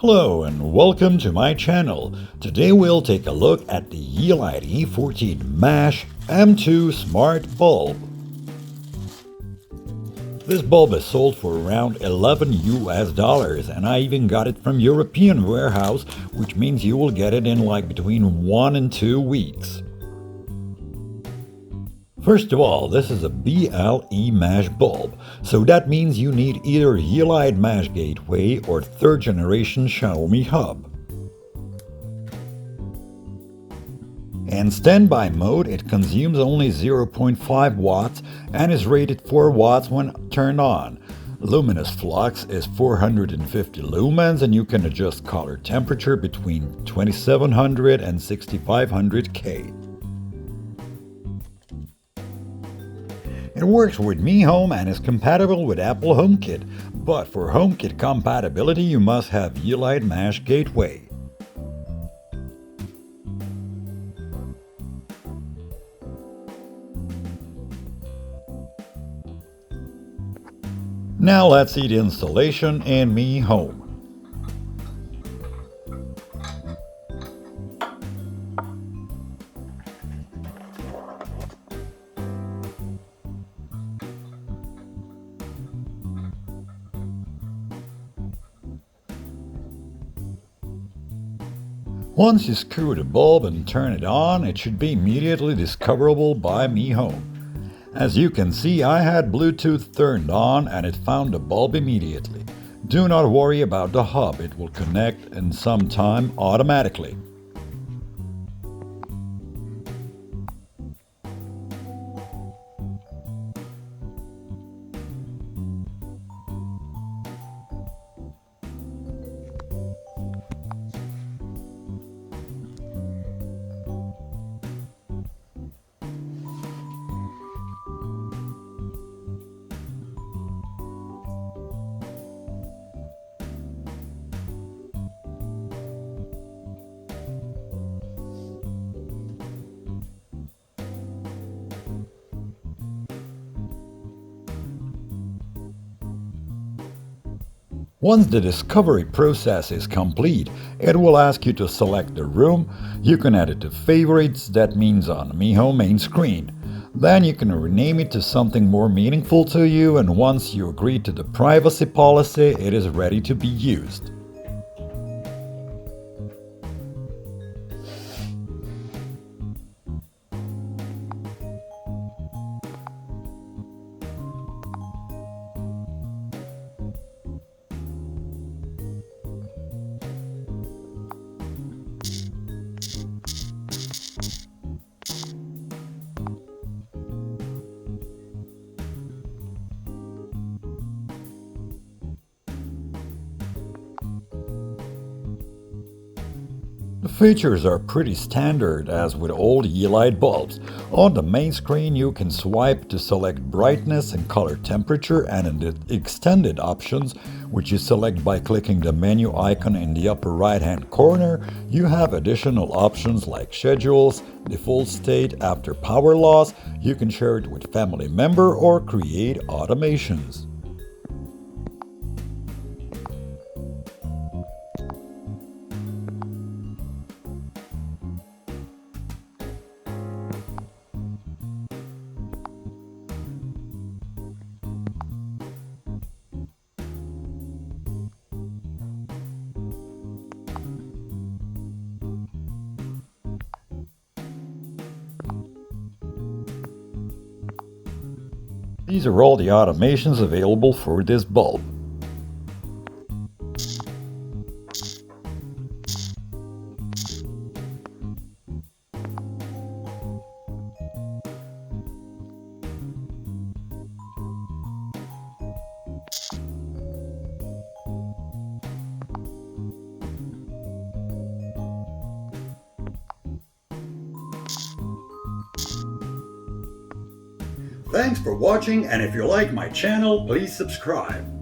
Hello and welcome to my channel. Today we'll take a look at the Yeelight E14 M2 Smart Bulb. This bulb is sold for around $11 and I even got it from European warehouse, which means you will get it in like between 1 and 2 weeks. First of all, this is a BLE mesh bulb, so that means you need either Yeelight mesh gateway or 3rd generation Xiaomi hub. In standby mode, it consumes only 0.5 watts and is rated 4 watts when turned on. Luminous flux is 450 lumens and you can adjust color temperature between 2700 and 6500 K. It works with Mi Home and is compatible with Apple HomeKit, but for HomeKit compatibility you must have Yeelight Mesh Gateway. Now let's see the installation in Mi Home. Once you screw the bulb and turn it on, it should be immediately discoverable by Mi Home. As you can see, I had Bluetooth turned on and it found the bulb immediately. Do not worry about the hub, it will connect in some time automatically. Once the discovery process is complete, it will ask you to select the room. You can add it to favorites, that means on Mi Home main screen. Then you can rename it to something more meaningful to you, and once you agree to the privacy policy, it is ready to be used. The features are pretty standard as with old Yeelight bulbs. On the main screen you can swipe to select brightness and color temperature, and in the extended options, which you select by clicking the menu icon in the upper right hand corner, you have additional options like schedules, default state after power loss, you can share it with family member or create automations. These are all the automations available for this bulb. Thanks for watching, and if you like my channel, please subscribe.